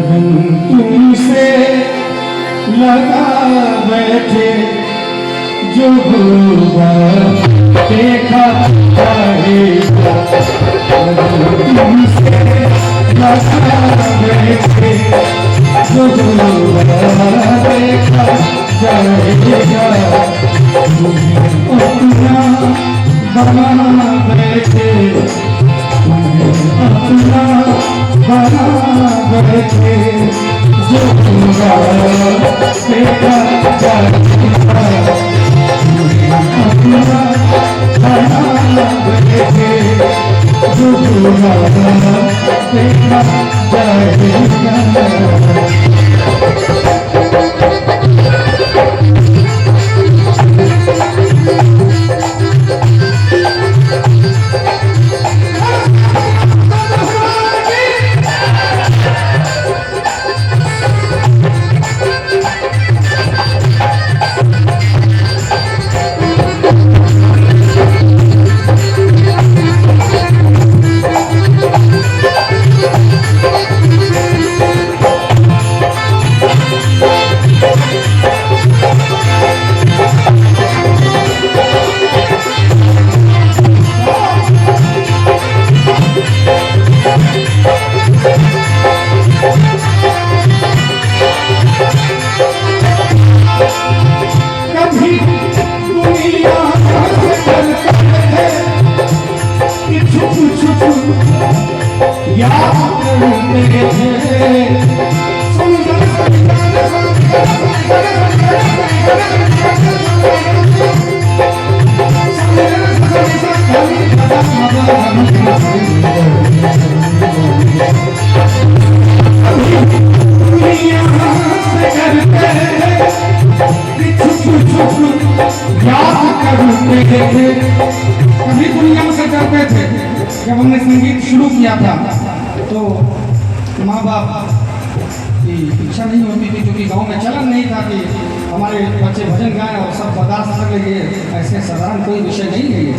लगन तुमसे लगा बैठे जो होगा देखा जाएगा। लगन तुमसे लगा बैठे जो होगा देखा जाएगा। अपना बना बैठे अपना बना बैठे जो होगा देखा जाएगा। अपना बना बैठे जो होगा देखा जाएगा। कभी दुनिया से डरते थे। जब हमने संगीत शुरू किया था तो माँ बाप की इच्छा नहीं होती थी, क्योंकि गांव में चलन नहीं था कि हमारे बच्चे भजन गाएं और सब बर्दाश्त कर लेंगे। ऐसे साधारण कोई विषय नहीं है ये।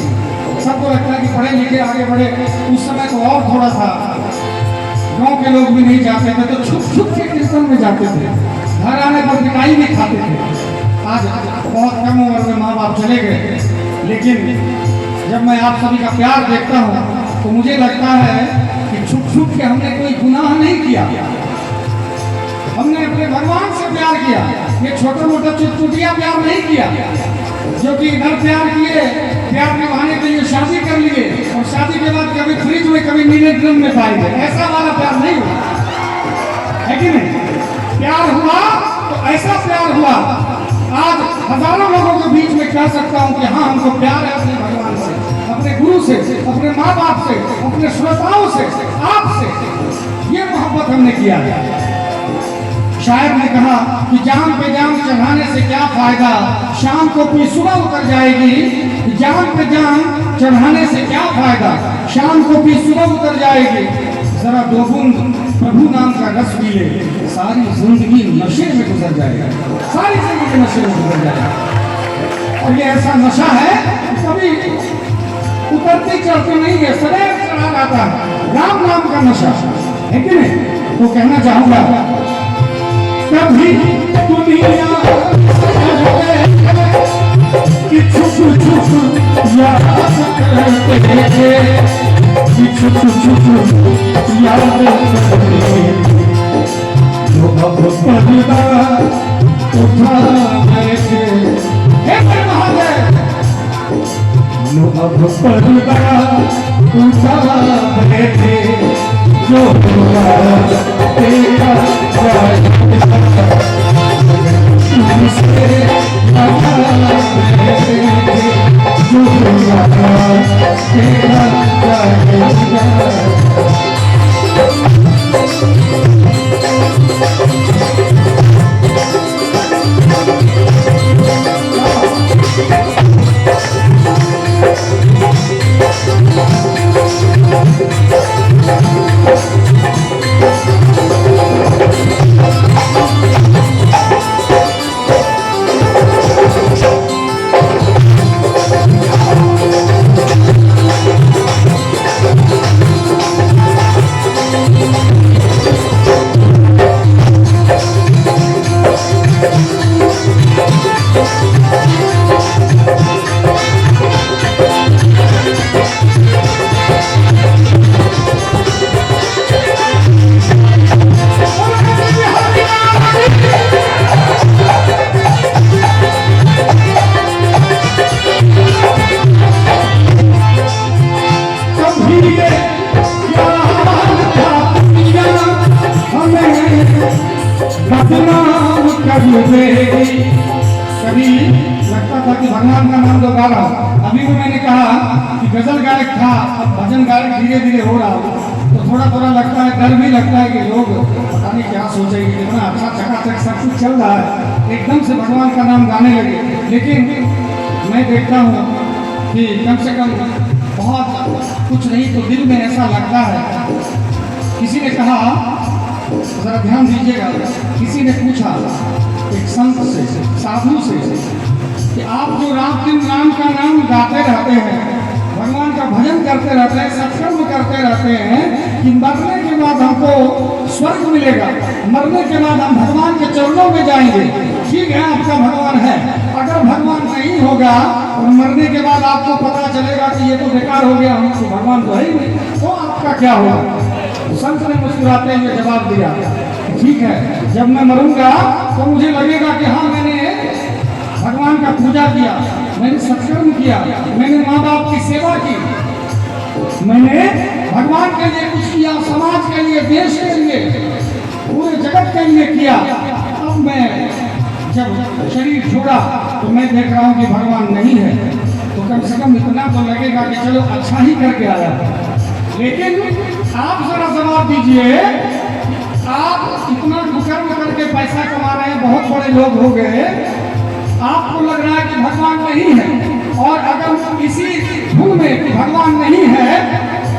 सबको लगता है कि पढ़े लिखे आगे बढ़े। उस समय तो और थोड़ा था, गांव के लोग भी नहीं जाते थे तो छुप छुप के कीर्तन में जाते थे। घर आने पर पिटाई भी खाते थे। आज बहुत कम उम्र में माँ बाप चले गए, लेकिन जब मैं आप सभी का प्यार देखता हूँ तो मुझे लगता है कि छुप छुप के हमने कोई गुनाह नहीं किया। हमने अपने भगवान से प्यार किया। ये छोटा मोटा चुटपुटिया प्यार नहीं किया, जो कि इधर प्यार किए, प्यार निभाने के लिए शादी कर लिए और शादी के बाद कभी फ्रिज में कभी नीले ड्रम में पाएंगे। ऐसा वाला प्यार नहीं हुआ है कि नहीं? प्यार हुआ तो ऐसा प्यार हुआ। आज हजारों लोगों के बीच में कह सकता हूँ कि हाँ, हमको प्यार है अपने भगवान से, अपने गुरु से, अपने माँ बाप से, अपने श्रोताओं से, आपसे। ये मोहब्बत हमने किया। शायर ने कहा कि जान पे जान चढ़ाने से क्या फायदा, शाम को कोई सुबह उतर जाएगी। जान पे जान चढ़ाने से क्या फायदा, शाम को कोई सुबह उतर जाएगी। जरा दो बूंद प्रभु नाम का रस पी ले, सारी जिंदगी नशे में गुजर जाएगा। सारी जिंदगी नशे में गुजर जाएगा। और ये ऐसा नशा है कभी उतरते चढ़ते नहीं है, सदैव चढ़ा रहता है। राम नाम का नशा है कि नहीं? तो कहना चाहूंगा, कभी दुनिया कि छुप छुप याद करते थे, कि छुप छुप याद करते जो अब पर्दा उठा बैठे। हे महादेव, जो अब पर्दा उठा बैठे जो हुआ देखा जाएगा। तुमसे लगा बैठे जो हुआ देखा जाएगा। बदनाम कर देगी। कभी लगता था कि भगवान का नाम तो गा रहा हूं, अभी भी मैंने कहा कि गजल गायक था, अब भजन गायक धीरे धीरे हो रहा हो, तो थोड़ा थोड़ा लगता है, डर भी लगता है कि लोग पता नहीं क्या सोचेंगे, कितना अच्छा चकाचक सब कुछ चल रहा है, एकदम से भगवान का नाम गाने लगे। लेकिन मैं देखता हूँ कि कम से कम बहुत कुछ नहीं तो दिल में ऐसा लगता है। किसी ने कहा, जरा ध्यान दीजिएगा, किसी ने पूछा एक संत से, साधु से, कि आप जो रात दिन राम का नाम गाते रहते हैं, भगवान का भजन करते रहते हैं, सत्कर्म करते रहते हैं, कि मरने के बाद हमको स्वर्ग मिलेगा, मरने के बाद हम भगवान के चरणों में जाएंगे। ठीक है, आपका भगवान है, अगर भगवान नहीं होगा और मरने के बाद आपको पता चलेगा कि ये तो बेकार हो गया, हमको भगवान तो है ही नहीं, तो आपका क्या होगा? संत ने मुस्कुराते हुए जवाब दिया, ठीक है, जब मैं मरूंगा तो मुझे लगेगा कि हाँ, मैंने भगवान का पूजा किया, मैंने सत्कर्म किया, मैंने माँ बाप की सेवा की, मैंने भगवान के लिए कुछ किया, समाज के लिए, देश के लिए, पूरे जगत के लिए किया। अब मैं जब शरीर छोड़ा तो मैं देख रहा हूँ कि भगवान नहीं है, तो कम से कम इतना तो लगेगा कि चलो अच्छा ही करके आया। लेकिन आप जरा जवाब दीजिए, आप इतना कुकर्म करके पैसा कमा रहे हैं, बहुत बड़े लोग हो गए, आपको लग रहा है कि भगवान नहीं है, और अगर इसी धुन में कि भगवान नहीं है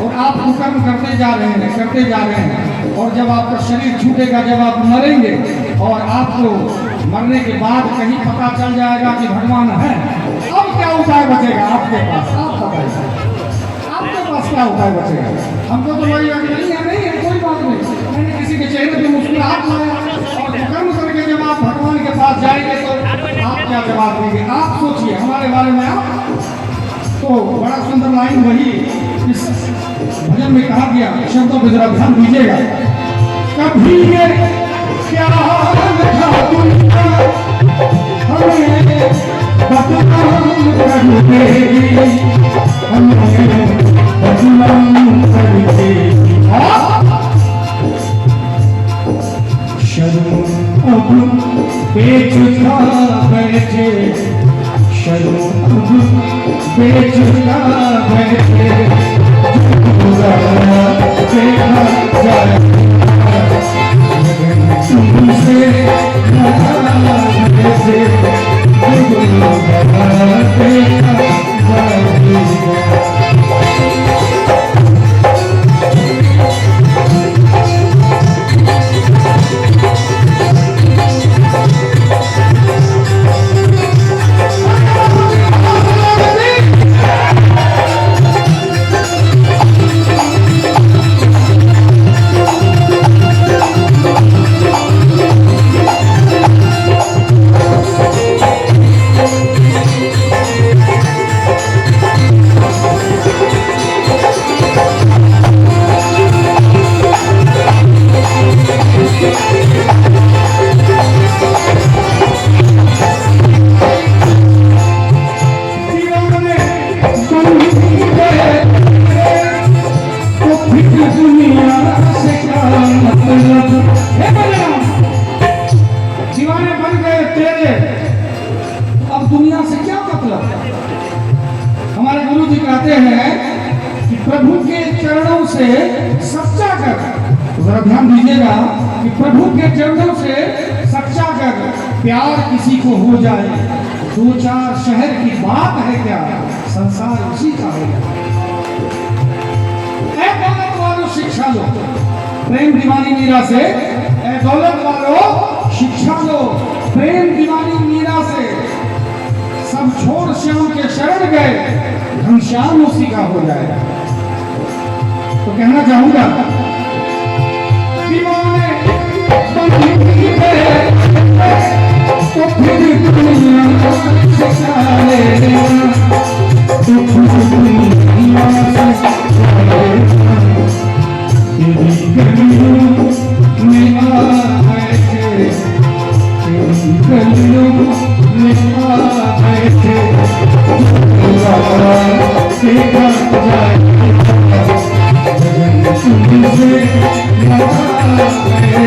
और आप कुकर्म करते जा रहे हैं, करते जा रहे हैं, और जब आपका शरीर छूटेगा, जब आप मरेंगे और आपको मरने के बाद कहीं पता चल जाएगा कि भगवान है, अब क्या उपाय बचेगा आपके पास? आप बताइए, आपके पास क्या उपाय बचेगा? हमको तो वही नहीं है, कोई बात नहीं, मैंने किसी के चेहरे पे मुस्कुराहट लाया, और कर्म करके जब आप भगवान के पास जाएंगे तो आप क्या जवाब देंगे? आप सोचिए हमारे बारे में। आप तो बड़ा सुंदर लाइन वही इस भजन में कहा गया, शब्दों पर जरा ध्यान दीजिएगा। कभी ये क्या था दुनिया हमें बदनाम कर देगी, हमें बदनाम कर देगी। शर्म अब बेचुका बैठे, शर्म अब बेचुका बैठे, बुरा देखा जाए तुमसे से दीवाने बन गए तेरे, अब दुनिया से क्या मतलब? हमारे गुरु जी कहते हैं कि प्रभु के चरणों से सच्चा कर, जरा ध्यान दीजिएगा, कि प्रभु के चरणों से सच्चा कर, प्यार किसी को हो जाए, दो चार शहर की बात है क्या, संसार उसी का है। दौलत वालों शिक्षा लो, प्रेम दीवानी मीरा से, दौलत वालों शिक्षा लो, प्रेम दीवानी मीरा से, सब छोड़ श्याम के शरण गए, घनश्याम उसी का हो जाएगा। तो कहना चाहूंगा, दीवाने तो फिर दुनिया सिखा लेना, तो फिर दुनिया सिखा लेना, तेरी गलियों में आ बैठे, तेरी गलियों में आ बैठे, देखा जाए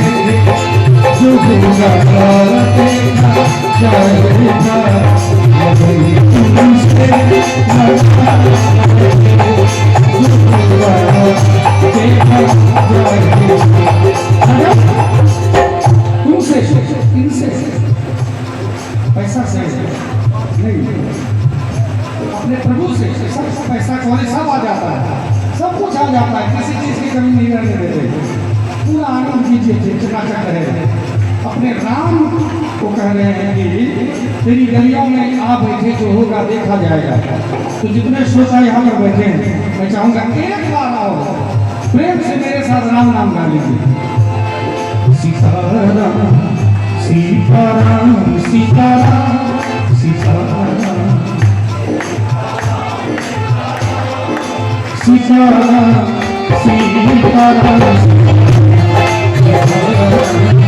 तुमसे जो होगा देखा जाएगा, वही तुमसे देखा जाएगा। तुमसे इनसे पैसा से नहीं, अपने प्रभु से सब पैसा कौन सब आ जाता है, सब कुछ आ जाता है, किसी चीज की कमी नहीं रहने देते। पूरा आनंद कीजिए, चकाचक रहे। अपने राम को कह रहे हैं कि तेरी गलियों में आ बैठे, जो होगा देखा जाएगा। तो जितने श्रोता यहाँ पर बैठे हैं, मैं चाहूंगा एक बार आओ, प्रेम से मेरे साथ राम नाम गा लीजिए। सीताराम सीताराम सीताराम सीताराम सीताराम सीताराम।